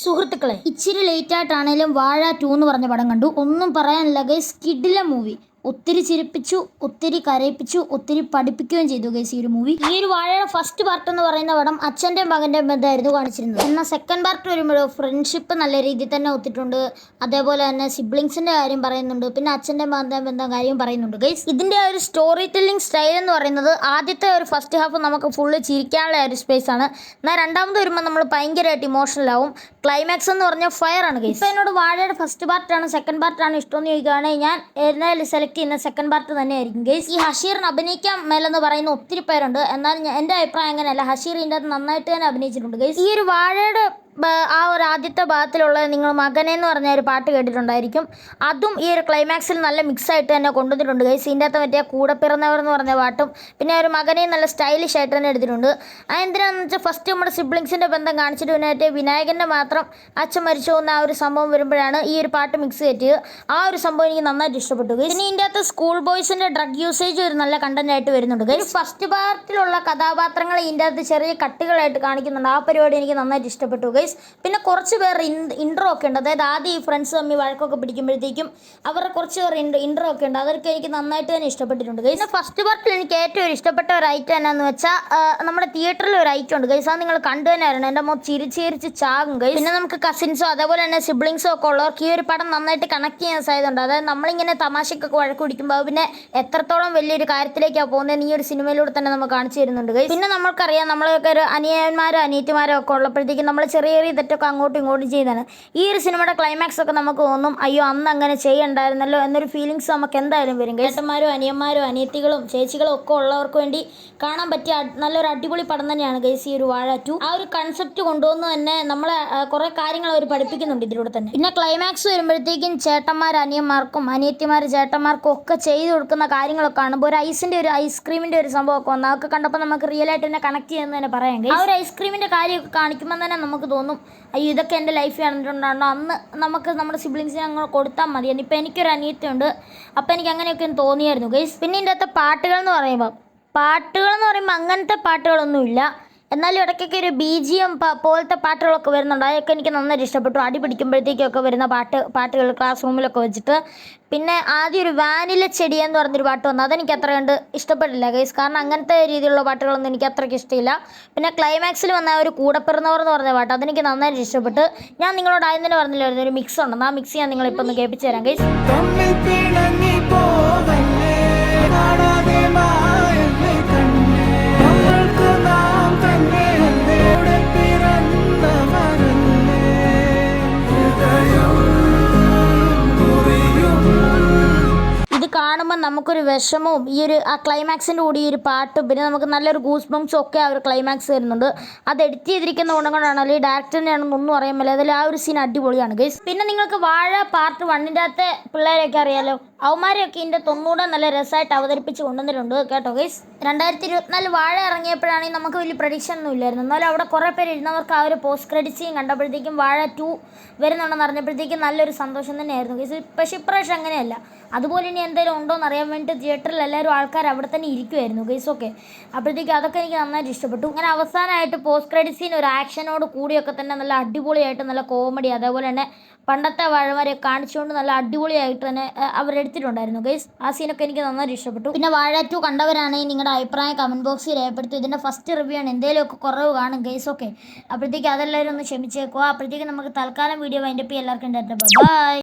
സുഹൃത്തുക്കളെ, ഇച്ചിരി ലേറ്റ് ആയിട്ടാണേലും വാഴ 2 എന്ന് പറഞ്ഞ പടം കണ്ടു. ഒന്നും പറയാനില്ല ഗൈസ്, കിടിലൻ മൂവി. ഒത്തിരി ചിരിപ്പിച്ചു, ഒത്തിരി കരയിപ്പിച്ചു, ഒത്തിരി പഠിപ്പിക്കുകയും ചെയ്തു ഗൈസ് ഈ ഒരു മൂവി. ഈ ഒരു വാഴയുടെ ഫസ്റ്റ് പാർട്ട് എന്ന് പറയുന്ന പടം അച്ഛൻ്റെയും മകൻ്റെയും ബന്ധമായിരുന്നു കാണിച്ചിരുന്നത്. എന്നാൽ സെക്കൻഡ് പാർട്ട് വരുമ്പോഴോ ഫ്രണ്ട്ഷിപ്പ് നല്ല രീതിയിൽ തന്നെ ഒത്തിട്ടുണ്ട്. അതേപോലെ തന്നെ സിബ്ലിങ്സിൻ്റെ കാര്യം പറയുന്നുണ്ട്, പിന്നെ അച്ഛൻ്റെയും മകൻ്റെയും ബന്ധം കാര്യം പറയുന്നുണ്ട് ഗൈസ്. ഇതിൻ്റെ ഒരു സ്റ്റോറി ടെല്ലിംഗ് സ്റ്റൈൽ എന്ന് പറയുന്നത് ആദ്യത്തെ ഒരു ഫസ്റ്റ് ഹാഫ് നമുക്ക് ഫുള്ള് ചിരിക്കാനുള്ള ഒരു സ്പേസ് ആണ്. എന്നാൽ രണ്ടാമത് വരുമ്പോൾ നമ്മൾ ഭയങ്കരമായിട്ട് ഇമോഷണൽ ആവും. ക്ലൈമാക്സ് എന്ന് പറഞ്ഞാൽ ഫയർ ആണ് ഗൈസ്. ഇപ്പോൾ എന്നോട് വാഴയുടെ ഫസ്റ്റ് പാർട്ടാണ് സെക്കൻഡ് പാർട്ടാണ് ഇഷ്ടമെന്ന് ചോദിക്കുകയാണെങ്കിൽ ഞാൻ എന്തായാലും സെലക്ട് ചെയ്യുന്ന സെക്കൻഡ് പാർട്ട് തന്നെയായിരിക്കും ഗൈസ്. ഈ ഹഷീറിന് അഭിനയിക്കാൻ മേലെന്ന് പറയുന്ന ഒത്തിരി പേരുണ്ട്. എന്നാൽ എൻ്റെ അഭിപ്രായം അങ്ങനെയല്ല, ഹഷീർ ഇതിൻ്റെ അകത്ത് നന്നായിട്ട് തന്നെ അഭിനയിച്ചിട്ടുണ്ട് ഗൈസ്. ഈ ഒരു വാഴയുടെ ആ ഒരു ആദ്യത്തെ ഭാഗത്തിലുള്ള നിങ്ങൾ മകനെ എന്ന് പറഞ്ഞ ഒരു പാട്ട് കേട്ടിട്ടുണ്ടായിരിക്കും. അതും ഈ ഒരു ക്ലൈമാക്സിൽ നല്ല മിക്സായിട്ട് തന്നെ കൊണ്ടുവന്നിട്ടുണ്ട് ഗൈസ്. ഇതിൻ്റെ അകത്ത് മറ്റേ കൂടെ പിറന്നവർ എന്ന് പറഞ്ഞ പാട്ടും പിന്നെ ഒരു മകനെ നല്ല സ്റ്റൈലിഷ് ആയിട്ട് തന്നെ എടുത്തിട്ടുണ്ട്. അതെന്തിനാണെന്ന് വെച്ചാൽ ഫസ്റ്റ് നമ്മുടെ സിബ്ലിങ്സിൻ്റെ ബന്ധം കാണിച്ചിട്ട് പിന്നെ മറ്റേ വിനായകൻ്റെ മാത്രം അച്ഛൻ മരിച്ചു പോകുന്ന ആ ഒരു സംഭവം വരുമ്പോഴാണ് ഈ ഒരു പാട്ട് മിക്സ് കയറ്റിയത്. ആ ഒരു സംഭവം എനിക്ക് നന്നായിട്ട് ഇഷ്ടപ്പെട്ടു ഗൈസ്. പിന്നെ ഇതിൻ്റെ അകത്ത് സ്കൂൾ ബോയ്സിൻ്റെ ഡ്രഗ് യൂസേജ് ഒരു നല്ല കണ്ടന്റ് ആയിട്ട് വരുന്നുണ്ട് ഗൈസ്. ഫസ്റ്റ് പാർട്ടിലുള്ള കഥാപാത്രങ്ങൾ ഇതിൻ്റെ അകത്ത് ചെറിയ കട്ടുകളായിട്ട് കാണിക്കുന്നുണ്ട്. ആ പരിപാടി എനിക്ക് നന്നായിട്ട് ഇഷ്ടപ്പെട്ടു ഗൈസ്. പിന്നെ കുറച്ച് പേർ ഇൻട്രോ ഒക്കെ ഉണ്ട്. അതായത് ആദ്യം ഈ ഫ്രണ്ട്സ് തമ്മിൽ വഴക്കൊക്കെ പിടിക്കുമ്പോഴത്തേക്കും അവരുടെ കുറച്ച് പേർ ഇൻട്രോ ഒക്കെ ഉണ്ട്. അതൊക്കെ എനിക്ക് നന്നായിട്ട് തന്നെ ഇഷ്ടപ്പെട്ടിട്ടുണ്ട് ഗൈസ്. പിന്നെ ഫസ്റ്റ് പാർട്ടിൽ എനിക്ക് ഏറ്റവും ഇഷ്ടപ്പെട്ട ഒരു ഐറ്റം എന്നാന്ന് വെച്ചാൽ നമ്മുടെ തിയേറ്ററിൽ ഒരു ഐറ്റം ഉണ്ട് ഗൈസ്. അത് നിങ്ങൾ കണ്ടു തന്നെ ആയിരുന്നു. എൻ്റെ മോൻ ചിരിച്ച് ചാകും ഗൈസ്. പിന്നെ നമുക്ക് കസിൻസോ അതേപോലെ തന്നെ സിബ്ലിങ്സോ ഒക്കെ ഉള്ളവർക്ക് ഈ ഒരു പടം നന്നായിട്ട് കണക്ട് ചെയ്യാൻ സാധ്യതയുണ്ട്. അതായത് നമ്മളിങ്ങനെ തമാശക്കൊക്കെ വഴക്ക് പിടിക്കുമ്പോൾ പിന്നെ എത്രത്തോളം വലിയൊരു കാര്യത്തിലേക്കാണ് പോകുന്നത് ഈ ഒരു സിനിമയിലൂടെ തന്നെ നമുക്ക് കാണിച്ചു തരുന്നുണ്ട് ഗൈസ്. പിന്നെ നമ്മൾക്കറിയാം നമ്മളൊക്കെ ഒരു അനിയന്മാരോ അനിയത്തിമാരോ ഒക്കെ ഉള്ളപ്പോഴത്തേക്കും നമ്മൾ ചെറിയ തെറ്റൊക്കെ അങ്ങോട്ടും ഇങ്ങോട്ടും ചെയ്താണ്. ഈ ഒരു സിനിമയുടെ ക്ലൈമാക്സ് ഒക്കെ നമുക്ക് തോന്നും, അയ്യോ അന്ന് അങ്ങനെ ചെയ്യണ്ടായിരുന്നല്ലോ എന്നൊരു ഫീലിങ്സ് നമുക്ക് എന്തായാലും വരും. ഏട്ടന്മാരും അനിയന്മാരും അനിയത്തികളും ചേച്ചികളും ഒക്കെ ഉള്ളവർക്ക് വേണ്ടി കാണാൻ പറ്റിയ നല്ലൊരു അടിപൊളി പടം തന്നെയാണ് ഗൈസ് ഈ ഒരു വാഴ 2. ആ ഒരു കൺസെപ്റ്റ് കൊണ്ടുവന്ന് തന്നെ നമ്മളെ കുറേ കാര്യങ്ങൾ അവർ പഠിപ്പിക്കുന്നുണ്ട് ഇതിലൂടെ തന്നെ. പിന്നെ ക്ലൈമാക്സ് വരുമ്പോഴത്തേക്കും ചേട്ടന്മാർ അനിയന്മാർക്കും അനിയത്തിമാർ ചേട്ടന്മാർക്കും ഒക്കെ ചെയ്തു കൊടുക്കുന്ന കാര്യങ്ങളൊക്കെ കാണുമ്പോൾ ഒരു ഐസ്ക്രീമിൻ്റെ ഒരു സംഭവമൊക്കെ വന്നു. അതൊക്കെ കണ്ടപ്പോൾ നമുക്ക് റിയൽ ആയിട്ട് തന്നെ കണക്ട് ചെയ്യുന്നത് തന്നെ പറയാം. ആ ഒരു ഐസ്ക്രീമിൻ്റെ കാര്യമൊക്കെ കാണിക്കുമ്പോൾ തന്നെ നമുക്ക് തോന്നും, അയ്യോ ഇതൊക്കെ എൻ്റെ ലൈഫിൽ നടന്നിട്ടുണ്ടാണോ, അന്ന് നമുക്ക് നമ്മുടെ സിബ്ലിങ്സിനെ അങ്ങനെ കൊടുത്താൽ മതിയെന്ന്. ഇപ്പോൾ എനിക്കൊരു അനിയത്തിയുണ്ട്, അപ്പോൾ എനിക്ക് അങ്ങനെയൊക്കെ തോന്നിയായിരുന്നു ഗൈസ്. പിന്നെ ഇതിൻ്റെ അകത്തെ പാട്ടുകൾ എന്ന് പറയുമ്പോൾ അങ്ങനത്തെ പാട്ടുകളൊന്നുമില്ല. എന്നാലും ഇടയ്ക്കൊക്കെ ഒരു BGM പോലത്തെ പാട്ടുകളൊക്കെ വരുന്നുണ്ട്. അതൊക്കെ എനിക്ക് നന്നായിട്ട് ഇഷ്ടപ്പെട്ടു. അടി പിടിക്കുമ്പോഴത്തേക്കൊക്കെ വരുന്ന പാട്ടുകൾ ക്ലാസ് റൂമിലൊക്കെ വെച്ചിട്ട്. പിന്നെ ആദ്യം ഒരു വാനില ചെടി എന്ന് പറഞ്ഞൊരു പാട്ട് വന്നു. അതെനിക്ക് അത്ര കണ്ട് ഇഷ്ടപ്പെട്ടില്ല ഗൈസ്. കാരണം അങ്ങനത്തെ രീതിയിലുള്ള പാട്ടുകളൊന്നും എനിക്ക് അത്രയ്ക്ക് ഇഷ്ടമില്ല. പിന്നെ ക്ലൈമാക്സിൽ വന്ന ഒരു കൂടെ പിറന്നവർ എന്ന് പറഞ്ഞ പാട്ട് അതെനിക്ക് നന്നായിട്ട് ഇഷ്ടപ്പെട്ടു. ഞാൻ നിങ്ങളോട് ആദ്യം തന്നെ പറഞ്ഞില്ലായിരുന്നു ഒരു മിക്സ് ഉണ്ടെന്ന്. ആ മിക്സ് ഞാൻ നിങ്ങളിപ്പോൾ ഒന്ന് കേൾപ്പിച്ച് തരാം ഗൈസ്. കാണുമ്പോൾ നമുക്കൊരു വിഷമവും ഈ ഒരു ആ ക്ലൈമാക്സിൻ്റെ കൂടി ഈ ഒരു പാട്ടും പിന്നെ നമുക്ക് നല്ലൊരു ഗൂസ് ബംസും ഒക്കെ ആ ഒരു ക്ലൈമാക്സ് വരുന്നുണ്ട്. അത് എഡിറ്റ് ചെയ്തിരിക്കുന്ന ഗുണങ്ങളാണ്, അല്ലെങ്കിൽ ഡയറക്ടറിൻ്റെ ആണെന്നൊന്നും അറിയാൻ പറ്റില്ല. അതിൽ ആ ഒരു സീൻ അടിപൊളിയാണ് ഗൈസ്. പിന്നെ നിങ്ങൾക്ക് വാഴ പാർട്ട് 1ൻ്റെ അകത്തെ പിള്ളേരെയൊക്കെ അറിയാലോ, അവന്മാരെയൊക്കെ ഇതിൻ്റെ തൊന്നൂടെ നല്ല രസമായിട്ട് അവതരിപ്പിച്ച് കൊണ്ടുവന്നിട്ടുണ്ട് കേട്ടോ ഗൈസ്. 2024 വാഴ ഇറങ്ങിയപ്പോഴാണെങ്കിൽ നമുക്ക് വലിയ പ്രഡിക്ഷൻ ഒന്നും ഇല്ലായിരുന്നു. എന്നാലും അവിടെ കുറേ പേര് ഇരുന്നവർക്ക് ആ ഒരു പോസ്റ്റ് ക്രെഡിറ്റ് സീൻ കണ്ടപ്പോഴത്തേക്കും വാഴ 2 വരുന്നുണ്ടെന്ന് അറിഞ്ഞപ്പോഴത്തേക്കും നല്ലൊരു സന്തോഷം തന്നെയായിരുന്നു ഗൈസ്. പക്ഷേ ഇപ്രാവശ്യം അങ്ങനെയല്ല. അതുപോലെ ഇനി എന്തെങ്കിലും ഉണ്ടോ എന്ന് അറിയാൻ വേണ്ടി തിയേറ്ററിൽ എല്ലാവരും ആൾക്കാർ അവിടെ തന്നെ ഇരിക്കുമായിരുന്നു ഗൈസ്. ഓക്കെ, അപ്പോഴത്തേക്കും അതൊക്കെ എനിക്ക് നന്നായിട്ട് ഇഷ്ടപ്പെട്ടു. അങ്ങനെ അവസാനമായിട്ട് പോസ്റ്റ് ക്രെഡിറ്റ് സീൻ ഒരു ആക്ഷനോട് കൂടിയൊക്കെ തന്നെ നല്ല അടിപൊളിയായിട്ട് നല്ല കോമഡി അതേപോലെ തന്നെ പണ്ടത്തെ വാഴമാരെ കാണിച്ചുകൊണ്ട് നല്ല അടിപൊളിയായിട്ട് തന്നെ അവരെടുത്തിട്ടുണ്ടായിരുന്നു ഗൈസ്. ആ സീനൊക്കെ എനിക്ക് നന്നായിട്ട് ഇഷ്ടപ്പെട്ടു. പിന്നെ വാഴ 2 കണ്ടവരാണെങ്കിൽ നിങ്ങളുടെ അഭിപ്രായം കമൻറ്റ് ബോക്സിൽ രേഖപ്പെടുത്തും. ഇതിൻ്റെ ഫസ്റ്റ് റിവ്യൂ ആണ്, എന്തെങ്കിലുമൊക്കെ കുറവ് കാണും ഗൈസ്. ഓക്കെ, അപ്പോഴത്തേക്കും അതെല്ലാവരും ഒന്ന് ക്ഷമിച്ചേക്കുക. അപ്പോഴത്തേക്കും നമുക്ക് തൽക്കാലം വീഡിയോ വൈൻഡപ്പ് ചെയ്യാൻ എല്ലാവർക്കും ബൈ.